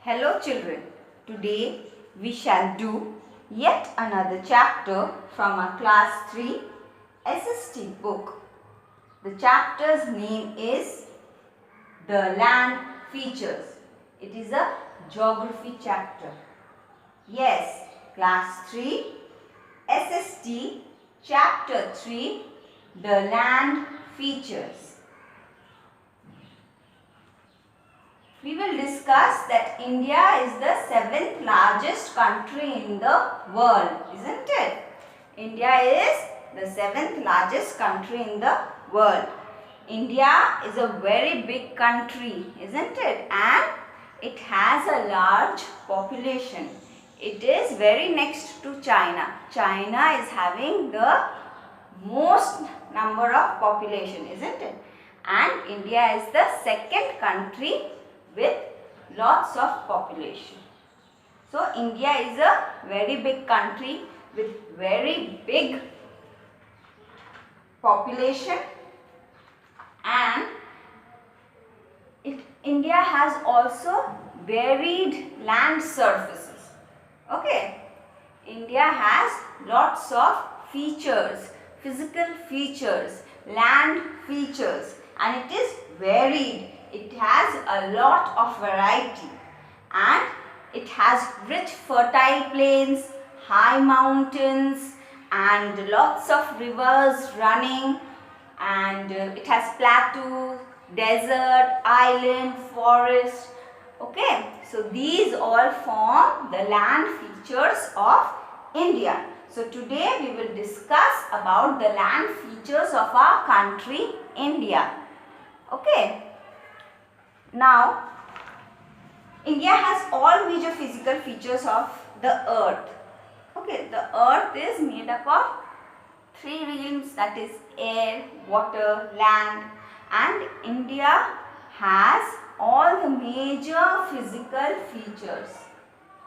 Hello children, today we shall do yet another chapter from our class 3 SST book. The chapter's name is The Land Features. It is a geography chapter. Yes, class 3 SST chapter 3 The Land Features. We will discuss that India is the 7th largest country in the world, isn't it? India is the 7th largest country in the world. India is a very big country, isn't it? And it has a large population. It is very next to China. China is having the most number of population, isn't it? And India is the second country with lots of population. So India is a very big country with very big population, and India has also varied land surfaces. Okay, India has lots of features, physical features, land features, and it is varied. It has a lot of variety, and it has rich fertile plains, high mountains, and lots of rivers running, and it has plateau, desert, island, forest. Okay, so these all form the land features of India. So today we will discuss about the land features of our country India. Okay. Now, India has all major physical features of the earth. Okay, the earth is made up of 3 realms, that is air, water, land, and India has all the major physical features.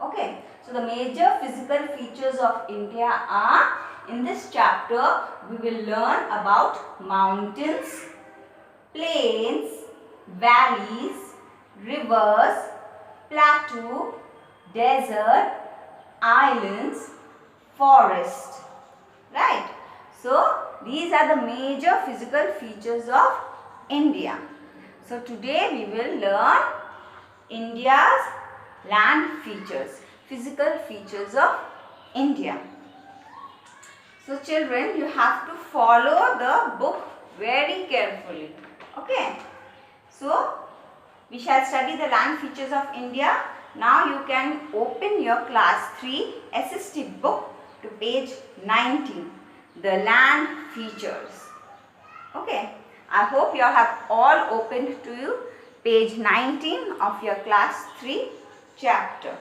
Okay, so the major physical features of India are, in this chapter we will learn about mountains, plains, valleys, rivers, plateau, desert, islands, forest. Right? So, these are the major physical features of India. So, today we will learn India's land features, physical features of India. So, children, you have to follow the book very carefully. Okay? So, we shall study the land features of India. Now, you can open your class 3 SST book to page 19. The land features. Okay. I hope you have all opened to you page 19 of your class 3 chapter.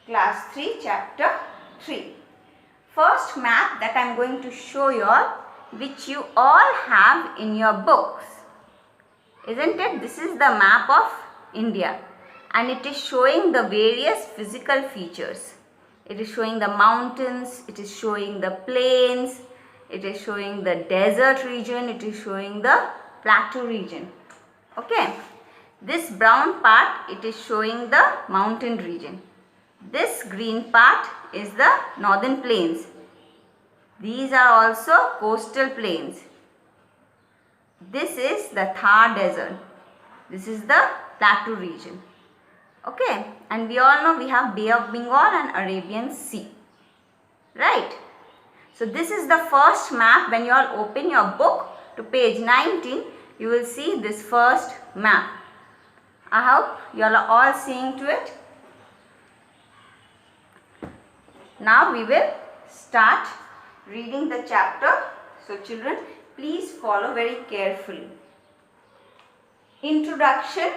Class 3 chapter 3. First map that I am going to show you all, which you all have in your books. Isn't it? This is the map of India, and it is showing the various physical features. It is showing the mountains, it is showing the plains, it is showing the desert region, it is showing the plateau region. Okay. This brown part, it is showing the mountain region. This green part is the northern plains. These are also coastal plains. This is the Thar desert. This is the plateau region. Okay, and we all know we have Bay of Bengal and Arabian Sea. Right? So this is the first map. When you all open your book to page 19, you will see this first map. I hope you all are all seeing to it. Now we will start reading the chapter. So children, please follow very carefully. Introduction.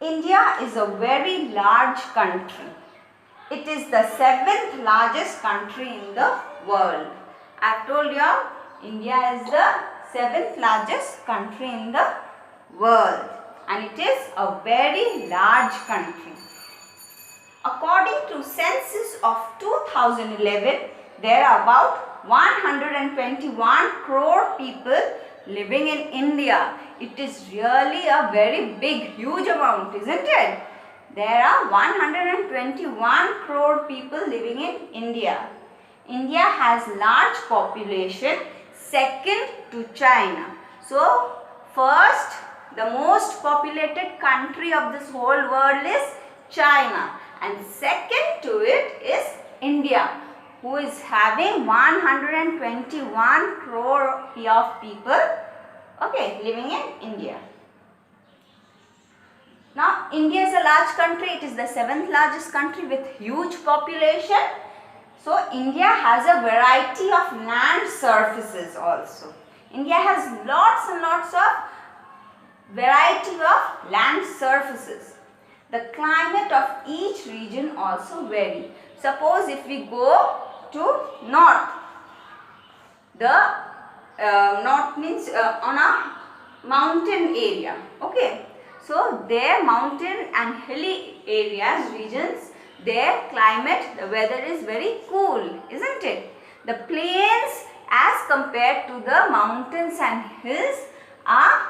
India is a very large country. It is the 7th largest country in the world. I have told you, India is the 7th largest country in the world, and it is a very large country. According to census of 2011, there are about 121 crore people living in India. It is really a very big, huge amount, isn't it? There are 121 crore people living in India. India has large population, second to China. So, first, the most populated country of this whole world is China, and second to it is India, who is having 121 crore of people, okay, living in India. Now, India is a large country. It is the 7th largest country with huge population. So, India has a variety of land surfaces also. India has lots and lots of variety of land surfaces. The climate of each region also vary. Suppose if we go to north, the north means on a mountain area, okay. So, their mountain and hilly areas, regions, their climate, the weather is very cool, isn't it? The plains as compared to the mountains and hills are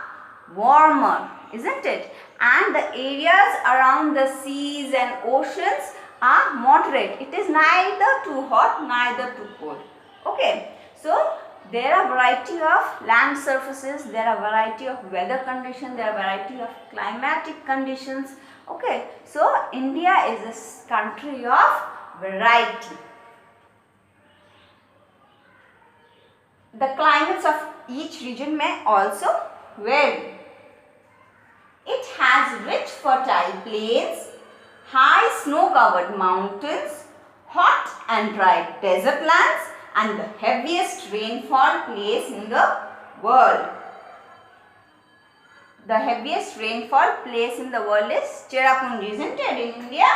warmer, isn't it? And the areas around the seas and oceans are moderate. It is neither too hot, neither too cold. Okay. So, there are variety of land surfaces, there are variety of weather conditions, there are variety of climatic conditions. Okay. So, India is a country of variety. The climates of each region may also vary. It has rich fertile plains, high snow-covered mountains, hot and dry desert lands, and the heaviest rainfall place in the world. The heaviest rainfall place in the world is Cherrapunji, isn't it, in India?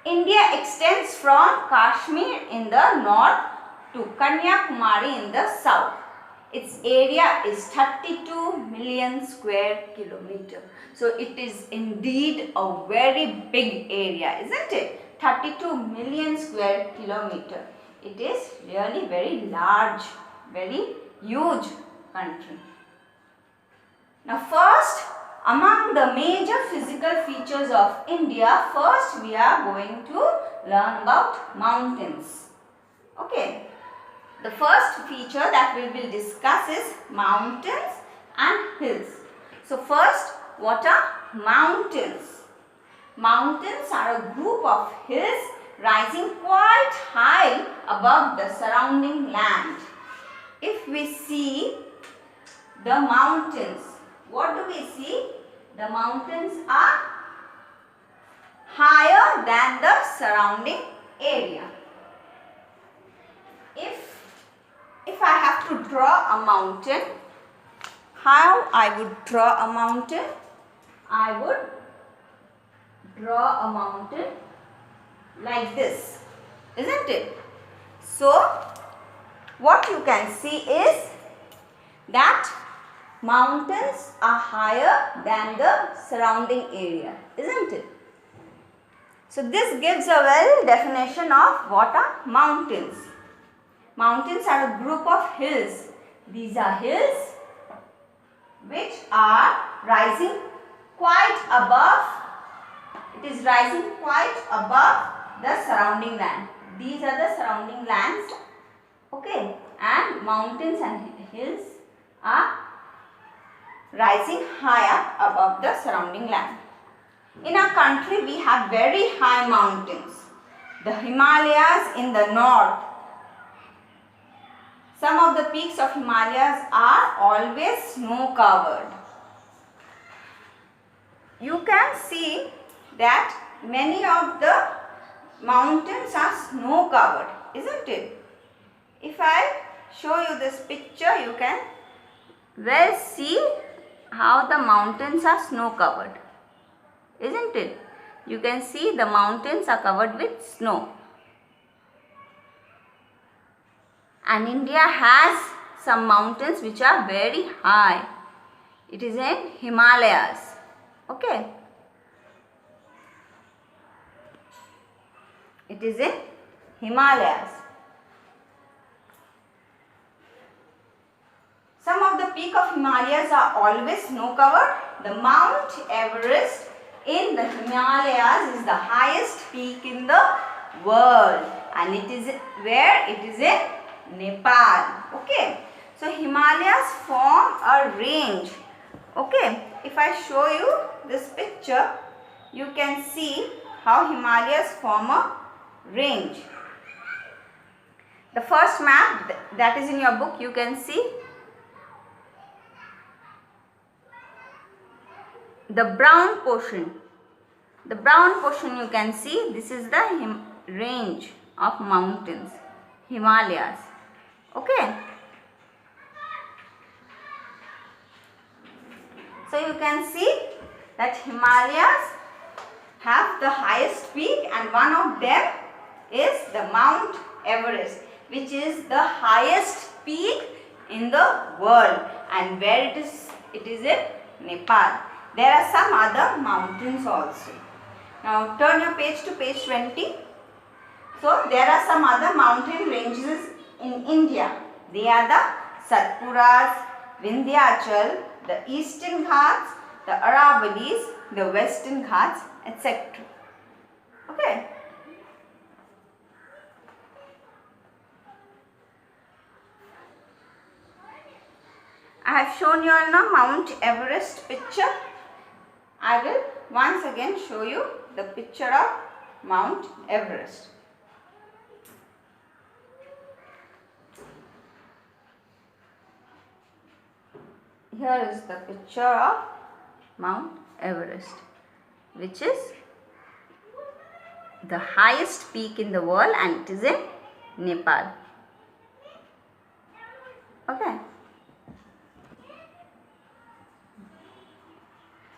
India extends from Kashmir in the north to Kanyakumari in the south. Its area is 32 million square kilometer. So, it is indeed a very big area, isn't it? 32 million square kilometer. It is really very large, very huge country. Now, first, among the major physical features of India, first we are going to learn about mountains. Okay. The first feature that we will discuss is mountains and hills. So, first, what are mountains? Mountains are a group of hills rising quite high above the surrounding land. If we see the mountains, what do we see? The mountains are higher than the surrounding area. If I have to draw a mountain, how I would draw a mountain? I would draw a mountain like this, isn't it? So, what you can see is that mountains are higher than the surrounding area, isn't it? So, this gives a well definition of what are mountains. Mountains are a group of hills. These are hills which are rising quite above. It is rising quite above the surrounding land. These are the surrounding lands. Okay. And mountains and hills are rising higher above the surrounding land. In our country, we have very high mountains. The Himalayas in the north. Some of the peaks of Himalayas are always snow covered. You can see that many of the mountains are snow covered, isn't it? If I show you this picture, you can well see how the mountains are snow covered, isn't it? You can see the mountains are covered with snow. And India has some mountains which are very high. It is in Himalayas. Okay. It is in Himalayas. Some of the peak of Himalayas are always snow covered. The Mount Everest in the Himalayas is the highest peak in the world, and it is where? It is in Nepal. Okay. So Himalayas form a range. Okay. If I show you this picture, you can see how Himalayas form a range. The first map that is in your book, you can see the brown portion. The brown portion you can see, this is the range of mountains, Himalayas. Okay. So you can see that Himalayas have the highest peak, and one of them is the Mount Everest, which is the highest peak in the world, and where it is in Nepal. There are some other mountains also. Now turn your page to page 20. So there are some other mountain ranges in India. They are the Satpuras, Vindhyachal, the Eastern Ghats, the Aravallis, the Western Ghats, etc. Okay. I have shown you on a Mount Everest picture. I will once again show you the picture of Mount Everest. Here is the picture of Mount Everest, which is the highest peak in the world, and it is in Nepal. Okay.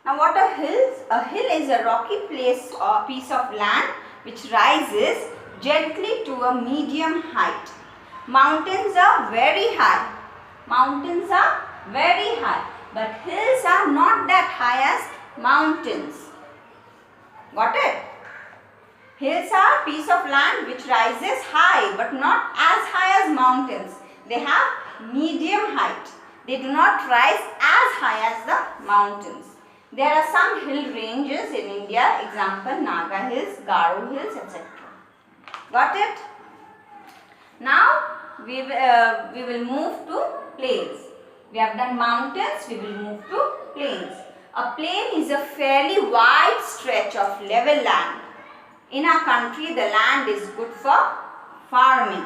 Now what are hills? A hill is a rocky place or piece of land which rises gently to a medium height. Mountains are very high. Mountains are very high, but hills are not that high as mountains. Got it? Hills are a piece of land which rises high, but not as high as mountains. They have medium height. They do not rise as high as the mountains. There are some hill ranges in India, example Naga Hills, Garo Hills, etc. Got it? Now we will move to plains. We have done mountains, we will move to plains. A plain is a fairly wide stretch of level land. In our country, the land is good for farming.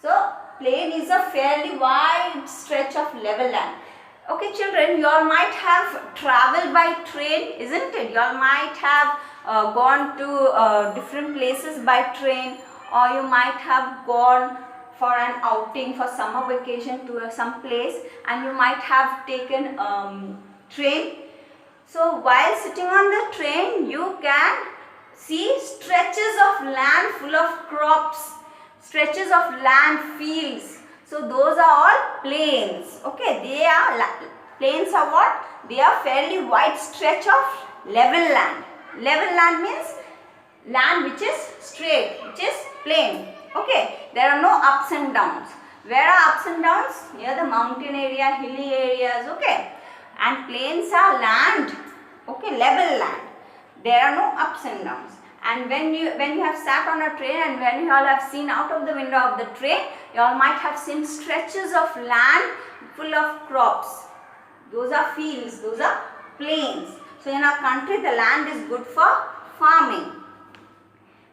So, plain is a fairly wide stretch of level land. Okay children, you all might have travelled by train, isn't it? You all might have gone to different places by train, or you might have gone for an outing for summer vacation to some place, and you might have taken train. So while sitting on the train, you can see stretches of land full of crops, stretches of land fields. So those are all plains. Okay, they are plains are what? They are fairly wide stretch of level land. Level land means land which is straight, which is plain. Okay, there are no ups and downs. Where are ups and downs? Near the mountain area, hilly areas. Okay, and plains are land. Okay, level land. There are no ups and downs. And when you have sat on a train, and when you all have seen out of the window of the train, you all might have seen stretches of land full of crops. Those are fields, those are plains. So in our country, the land is good for farming.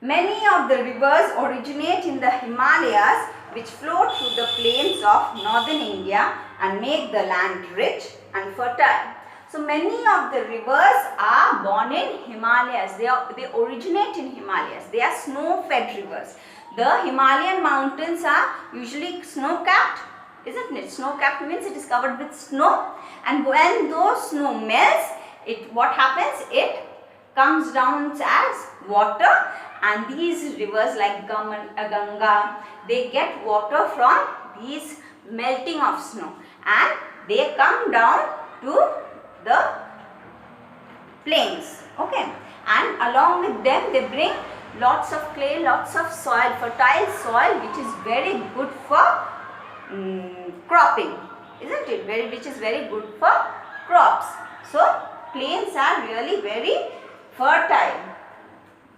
Many of the rivers originate in the Himalayas, which flow through the plains of northern India and make the land rich and fertile. So many of the rivers are born in Himalayas. They originate in Himalayas. They are snow-fed rivers. The Himalayan mountains are usually snow-capped, isn't it? Snow-capped means it is covered with snow, and when those snow melts, what happens? It comes down as water, and these rivers like Ganga, they get water from these melting of snow, and they come down to the plains. Okay, and along with them they bring lots of clay, lots of soil, fertile soil, which is very good for cropping. isn't it? Which is very good for crops. So plains are really very fertile,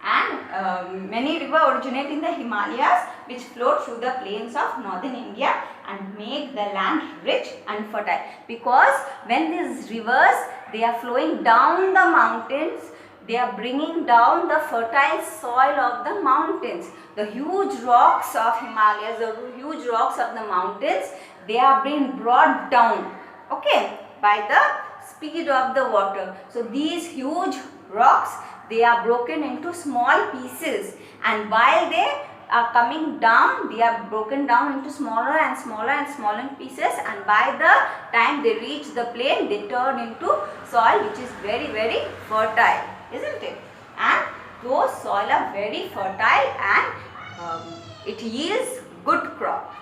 and many rivers originate in the Himalayas, which flow through the plains of northern India and make the land rich and fertile. Because when these rivers, they are flowing down the mountains, they are bringing down the fertile soil of the mountains. The huge rocks of Himalayas, the huge rocks of the mountains, they are being brought down, okay, by the speed of the water. So these huge rocks, they are broken into small pieces, and while they are coming down, they are broken down into smaller and smaller and smaller pieces, and by the time they reach the plain, they turn into soil which is very, very fertile, isn't it? And those soil are very fertile, and it yields good crop.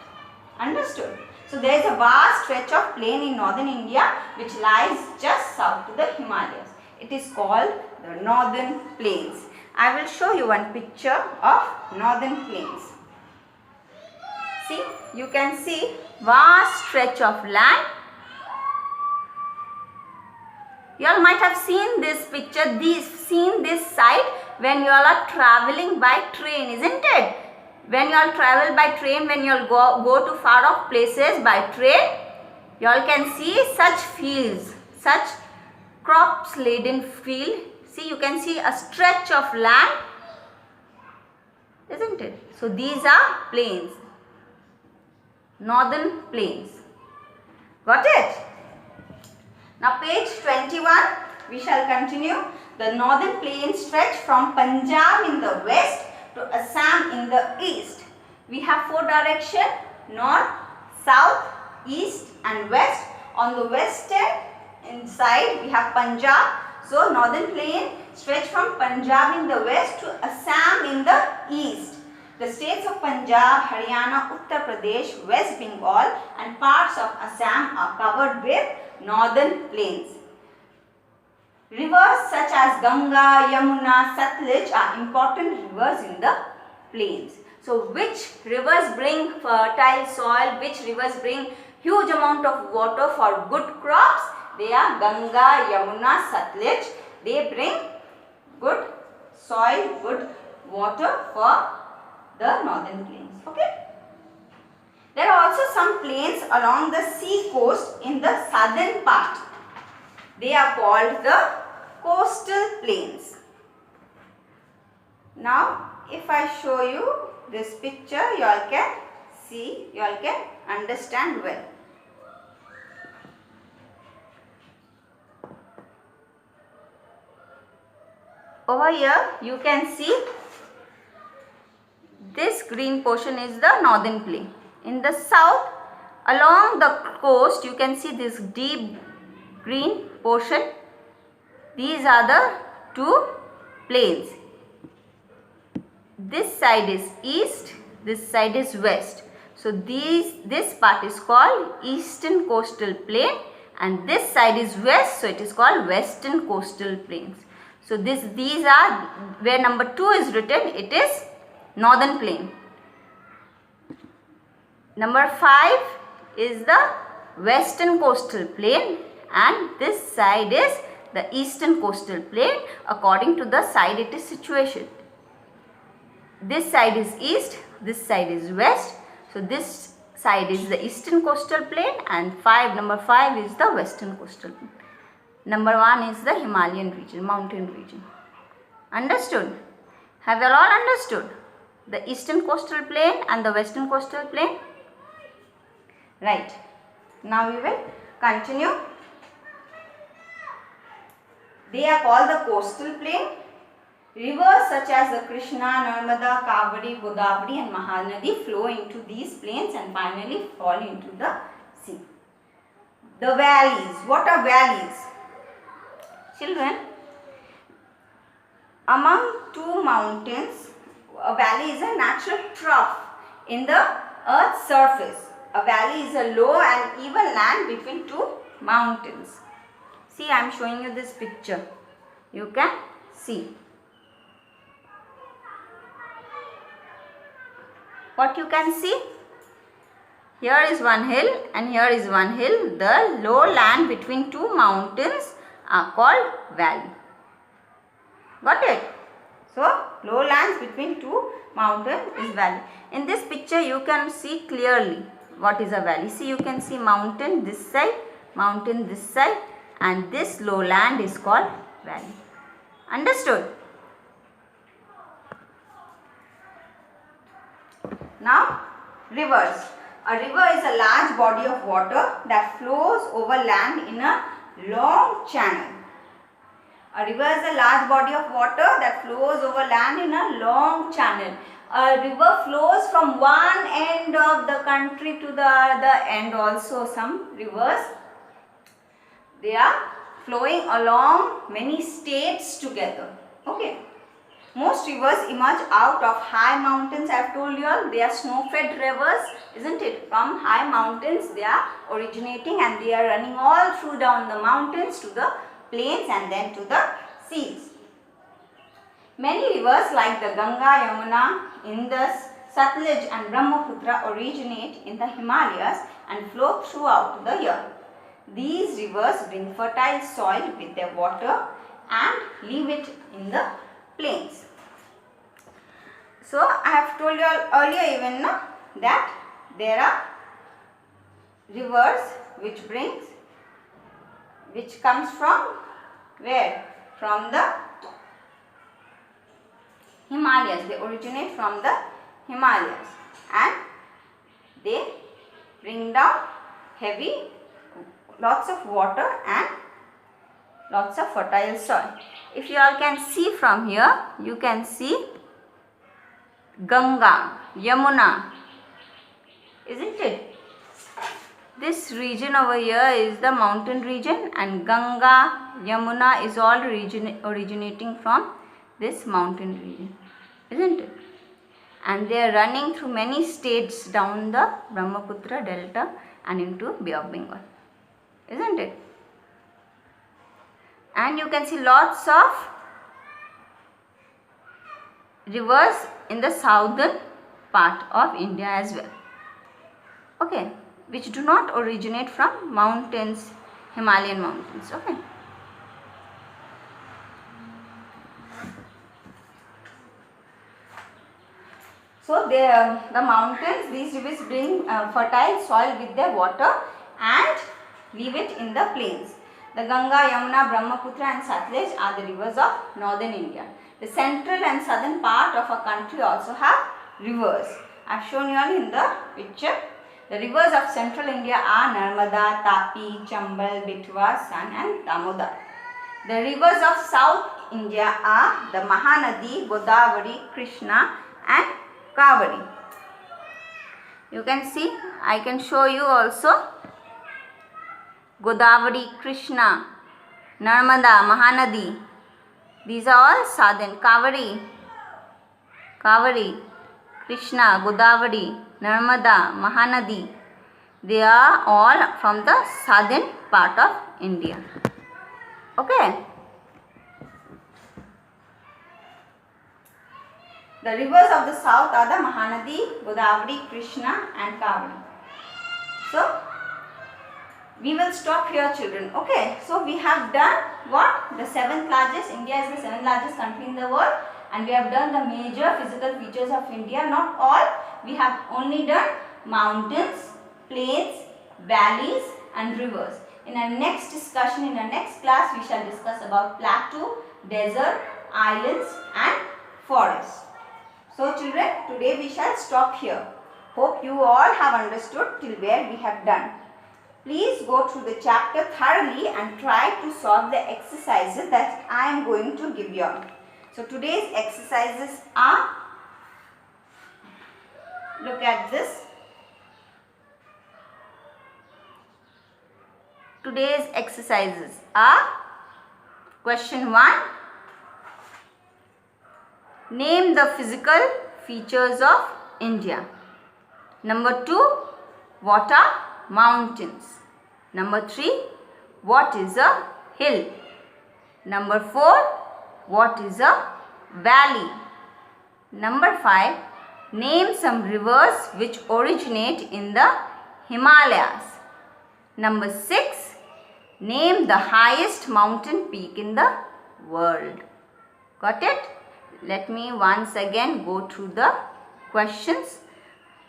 Understood? So there is a vast stretch of plain in northern India which lies just south to the Himalayas. It is called the northern plains. I will show you one picture of northern plains. See, you can see vast stretch of land. You all might have seen this picture, seen this site when you all are traveling by train, isn't it? When you all travel by train, when you all go to far off places by train, you all can see such fields, such crops laden field. See, you can see a stretch of land, isn't it? So these are plains, northern plains. Got it? Now page 21, we shall continue. The northern plains stretch from Punjab in the west to Assam in the east. We have four directions: north, south, east and west. On the western side, we have Punjab. So northern plain stretch from Punjab in the west to Assam in the east. The states of Punjab, Haryana, Uttar Pradesh, West Bengal and parts of Assam are covered with northern plains. Rivers such as Ganga, Yamuna, Satluj are important rivers in the plains. So which rivers bring fertile soil, which rivers bring huge amount of water for good crops? They are Ganga, Yamuna, Satluj. They bring good soil, good water for the northern plains. Okay. There are also some plains along the sea coast in the southern part. They are called the coastal plains. Now, if I show you this picture, you all can see, you all can understand well. Over here, you can see this green portion is the northern plain. In the south, along the coast, you can see this deep green portion. These are the two plains. This side is east, this side is west. So this part is called eastern coastal plain, and this side is west, so it is called western coastal plains. So these are where number 2 is written, it is northern plain. Number 5 is the western coastal plain, and this side is the eastern coastal plain according to the side it is situated. This side is east, this side is west. So this side is the eastern coastal plain, and number 5 is the western coastal plain. Number 1 is the Himalayan region, mountain region. Understood? Have you all understood the eastern coastal plain and the western coastal plain? Right. Now we will continue. They are called the coastal plain. Rivers such as the Krishna, Narmada, Kaveri, Godavari and Mahanadi flow into these plains and finally fall into the sea. The valleys. What are valleys? Children, among two mountains, a valley is a natural trough in the earth's surface. A valley is a low and even land between two mountains. See, I am showing you this picture. You can see. What you can see? Here is one hill and here is one hill. The low land between two mountains are called valley. Got it? So, lowlands between two mountains is valley. In this picture, you can see clearly what is a valley. See, you can see mountain this side, mountain this side, and this lowland is called valley. Understood? Now, rivers. A river is a large body of water that flows over land in a long channel. A river is a large body of water that flows over land in a long channel. A river flows from one end of the country to the other end also. Some rivers, they are flowing along many states together. Okay. Most rivers emerge out of high mountains. I have told you all, they are snow-fed rivers, isn't it? From high mountains they are originating and they are running all through down the mountains to the plains and then to the seas. Many rivers like the Ganga, Yamuna, Indus, Satluj and Brahmaputra originate in the Himalayas and flow throughout the year. These rivers bring fertile soil with their water and leave it in the plains. So, I have told you all earlier even that there are rivers which comes from where? From the Himalayas. They originate from the Himalayas and they bring down lots of water and lots of fertile soil. If you all can see from here, you can see Ganga, Yamuna, isn't it? This region over here is the mountain region and Ganga, Yamuna is all originating from this mountain region, isn't it? And they are running through many states down the Brahmaputra delta and into Bay of Bengal, isn't it? And you can see lots of rivers in the southern part of India as well. Okay, which do not originate from mountains, Himalayan mountains. Okay. So, the mountains, these rivers bring fertile soil with their water and leave it in the plains. The Ganga, Yamuna, Brahmaputra and Satluj are the rivers of northern India. The central and southern part of a country also have rivers. I have shown you all in the picture. The rivers of central India are Narmada, Tapi, Chambal, Betwa, Son and Damodar. The rivers of south India are the Mahanadi, Godavari, Krishna and Kaveri. You can see, I can show you also Godavari, Krishna, Narmada, Mahanadi. These are all southern. Kaveri, Krishna, Godavari, Narmada, Mahanadi. They are all from the southern part of India. Okay. The rivers of the south are the Mahanadi, Godavari, Krishna and Kaveri. So, we will stop here, children. Okay. So, we have done what? The 7th largest. India is the 7th largest country in the world. And we have done the major physical features of India. Not all. We have only done mountains, plains, valleys and rivers. In our next discussion, in our next class, we shall discuss about plateau, desert, islands and forests. So, children, today we shall stop here. Hope you all have understood till where we have done. Please go through the chapter thoroughly and try to solve the exercises that I am going to give you. So, today's exercises are, look at this. Today's exercises are question 1. Name the physical features of India. Number 2. What are mountains? Number 3. What is a hill? Number 4. What is a valley? Number 5. Name some rivers which originate in the Himalayas. Number 6. Name the highest mountain peak in the world. Got it? Let me once again go through the questions.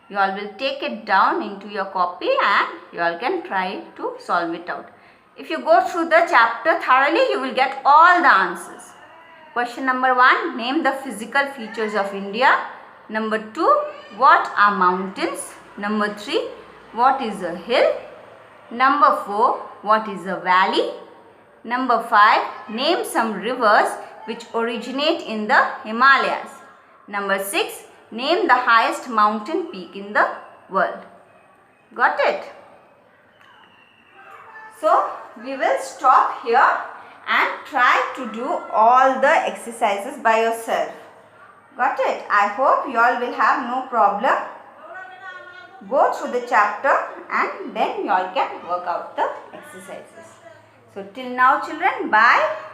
You all will take it down into your copy and you all can try to solve it out. If you go through the chapter thoroughly, you will get all the answers. Question number 1. Name the physical features of India. Number 2. What are mountains? Number 3. What is a hill? Number 4. What is a valley? Number 5. Name some rivers which originate in the Himalayas. Number 6. Name the highest mountain peak in the world. Got it? So, we will stop here and try to do all the exercises by yourself. Got it? I hope you all will have no problem. Go through the chapter and then you all can work out the exercises. So, till now children, bye.